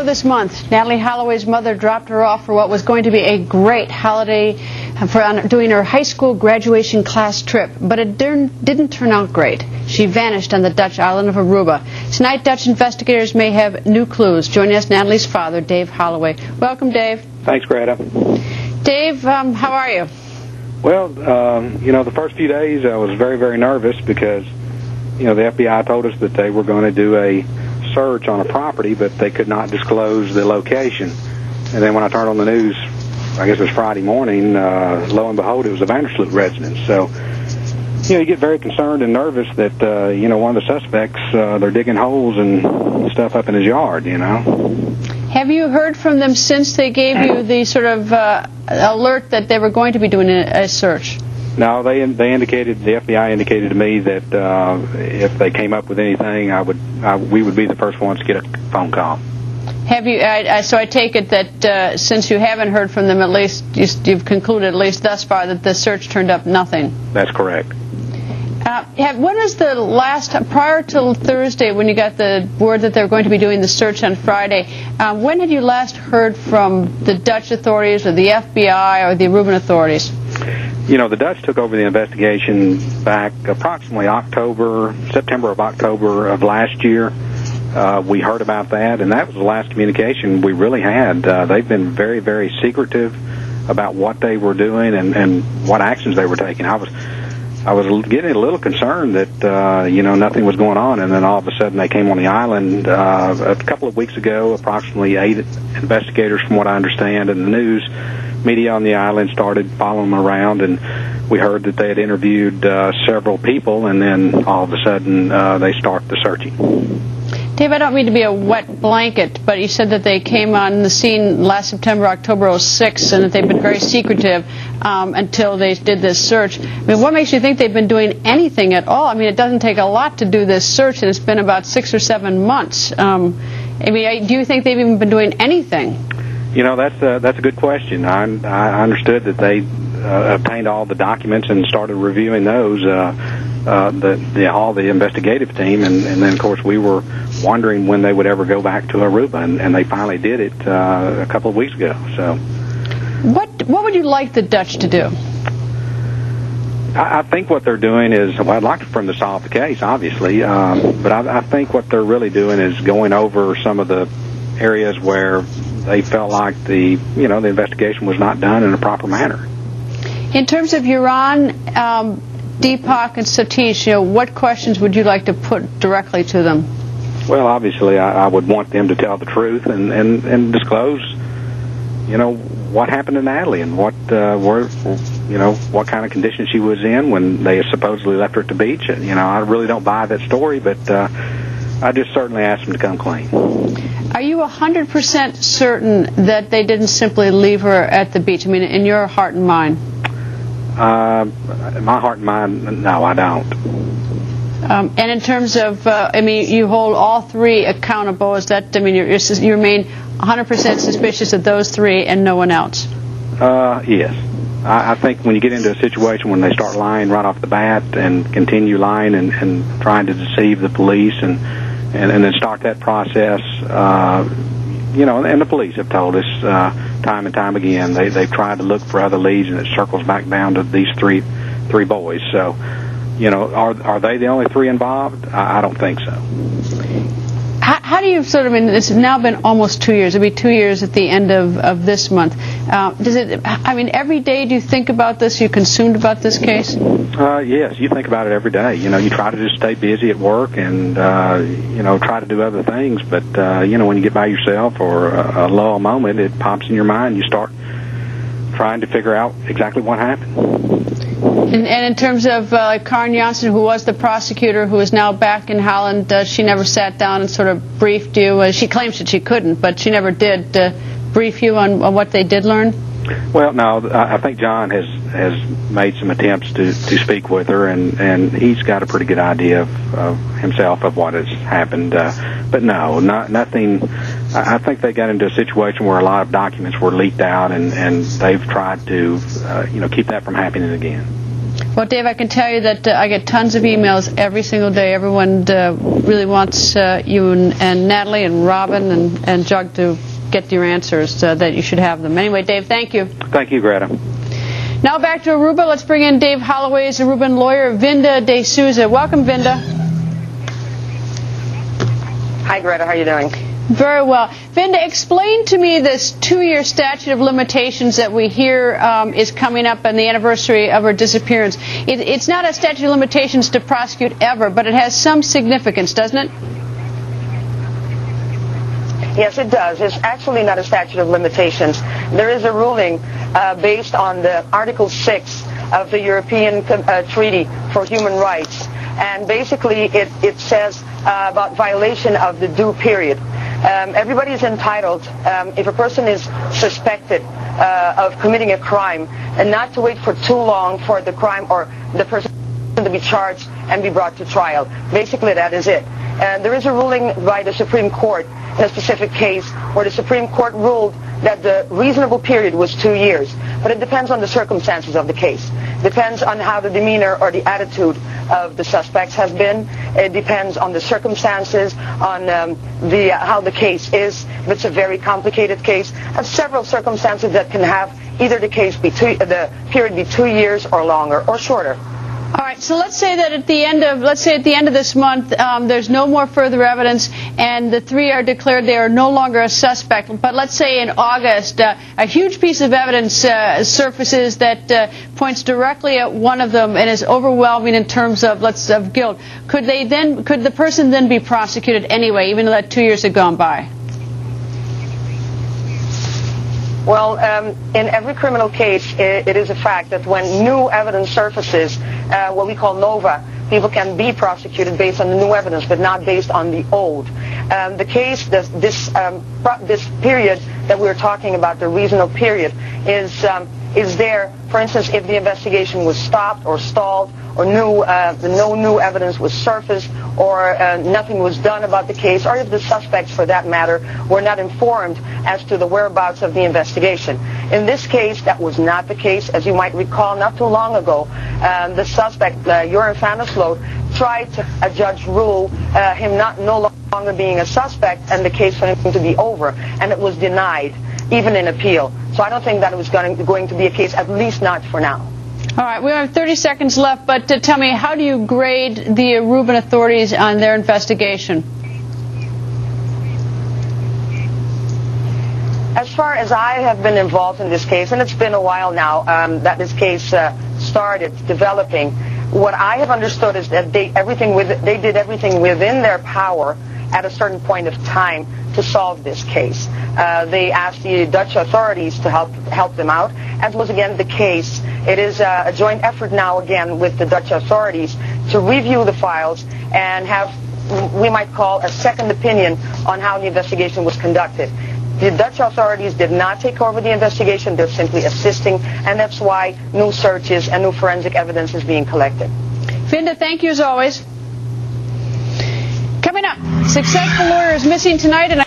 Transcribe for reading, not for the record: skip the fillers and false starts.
this month, Natalie Holloway's mother dropped her off for what was going to be a great holiday for doing her high school graduation class trip, but it didn't turn out great. She vanished on the Dutch island of Aruba. Tonight, Dutch investigators may have new clues. Joining us, Natalie's father, Dave Holloway. Welcome, Dave. Thanks, Greta. Dave, how are you? Well, the first few days I was very, very nervous because, the FBI told us that they were going to do a search on a property, but they could not disclose the location. And then when I turned on the news, I guess it was Friday morning, lo and behold, it was a Vandersloot residence. So, you get very concerned and nervous that, one of the suspects, they're digging holes and stuff up in his yard, Have you heard from them since they gave you the sort of alert that they were going to be doing a search? No, the FBI indicated to me that if they came up with anything, we would be the first ones to get a phone call. Have you? So I take it that since you haven't heard from them, at least you've concluded, at least thus far, that the search turned up nothing. That's correct. When was the last, prior to Thursday, when you got the word that they were going to be doing the search on Friday, when had you last heard from the Dutch authorities or the FBI or the Aruban authorities? The Dutch took over the investigation back approximately September of October of last year. We heard about that, and that was the last communication we really had. They've been very, very secretive about what they were doing and what actions they were taking. I was getting a little concerned that, nothing was going on, and then all of a sudden they came on the island a couple of weeks ago, approximately 8 investigators from what I understand, and the news media on the island started following them around, and we heard that they had interviewed several people, and then all of a sudden they start the searching. Dave, I don't mean to be a wet blanket, but you said that they came on the scene last September, October '06, and that they've been very secretive until they did this search. I mean, what makes you think they've been doing anything at all? I mean, it doesn't take a lot to do this search, and it's been about 6 or 7 months. Do you think they've even been doing anything? That's a good question. I understood that they obtained all the documents and started reviewing those, all the investigative team, and then, of course, we were wondering when they would ever go back to Aruba, and they finally did it a couple of weeks ago. So, what would you like the Dutch to do? I think what they're doing is, well, I'd like for them to solve the case, obviously, but I think what they're really doing is going over some of the areas where they felt like the investigation was not done in a proper manner. In terms of Iran, Deepak and Satish, what questions would you like to put directly to them? Well, obviously, I would want them to tell the truth and disclose, what happened to Natalie and what kind of condition she was in when they supposedly left her at the beach. I really don't buy that story, but I just certainly asked them to come clean. Are you 100% certain that they didn't simply leave her at the beach? I mean, in your heart and mind? My heart and mind, no, I don't. And in terms of, you hold all three accountable. Is that, you remain 100% suspicious of those three and no one else? Yes. I think when you get into a situation when they start lying right off the bat and continue lying and trying to deceive the police and then start that process, and the police have told us time and time again they've tried to look for other leads, and it circles back down to these three boys. So, are they the only three involved? I don't think so. How do you it's now been almost 2 years. It'll be 2 years at the end of this month. Every day do you think about this? Are you consumed about this case? Yes, you think about it every day. You try to just stay busy at work and, try to do other things. But, when you get by yourself or a lull moment, it pops in your mind. You start trying to figure out exactly what happened. And in terms of Karen Janssen, who was the prosecutor, who is now back in Holland, she never sat down and sort of briefed you. She claims that she couldn't, but she never did brief you on what they did learn? Well, no, I think John has made some attempts to speak with her, and he's got a pretty good idea of himself of what has happened. But no, nothing. I think they got into a situation where a lot of documents were leaked out, and they've tried to keep that from happening again. Well, Dave, I can tell you that I get tons of emails every single day. Everyone really wants you and Natalie and Robin and Jug to get your answers, that you should have them. Anyway, Dave, thank you. Thank you, Greta. Now back to Aruba. Let's bring in Dave Holloway's Aruban lawyer, Vinda De Souza. Welcome, Vinda. Hi, Greta. How are you doing? Very well. Vinda, explain to me this 2-year statute of limitations that we hear is coming up on the anniversary of her disappearance. It's not a statute of limitations to prosecute ever, but it has some significance, doesn't it? Yes, it does. It's actually not a statute of limitations. There is a ruling based on the Article 6 of the European Treaty for Human Rights. And basically it says about violation of the due period. Everybody is entitled, if a person is suspected of committing a crime, and not to wait for too long for the crime or the person to be charged and be brought to trial. Basically, that is it. There is a ruling by the Supreme Court in a specific case where the Supreme Court ruled that the reasonable period was 2 years. But it depends on the circumstances of the case. Depends on how the demeanor or the attitude of the suspects has been. It depends on the circumstances, on how the case is. If it's a very complicated case, have several circumstances that can have either the case be the period be 2 years or longer or shorter. All right, so let's say that at the end of this month, there's no more further evidence, and the 3 are declared they are no longer a suspect. But let's say in August, a huge piece of evidence surfaces that points directly at one of them and is overwhelming in terms of of guilt. Could the person then be prosecuted anyway, even though that 2 years had gone by? Well, in every criminal case, it is a fact that when new evidence surfaces, what we call nova, people can be prosecuted based on the new evidence, but not based on the old. The case, this period that we're talking about, the reasonable period, is there. For instance, if the investigation was stopped or stalled, or no new evidence was surfaced, or nothing was done about the case, or if the suspects, for that matter, were not informed as to the whereabouts of the investigation. In this case, that was not the case. As you might recall, not too long ago, the suspect, Joran Vandersloot, tried to a judge rule him no longer being a suspect and the case for him to be over, and it was denied, even in appeal. So I don't think that it was going to be a case, at least not for now. All right, we have 30 seconds left, but tell me, how do you grade the Aruban authorities on their investigation? As far as I have been involved in this case, and it's been a while now that this case started developing, what I have understood is that they did everything within their power at a certain point of time to solve this case. They asked the Dutch authorities to help them out, as was again the case. It is a joint effort now again with the Dutch authorities to review the files and have, we might call, a second opinion on how the investigation was conducted. The Dutch authorities did not take over the investigation. They're simply assisting, and that's why new searches and new forensic evidence is being collected. Vinda, thank you as always. Coming up, successful lawyer is missing tonight, and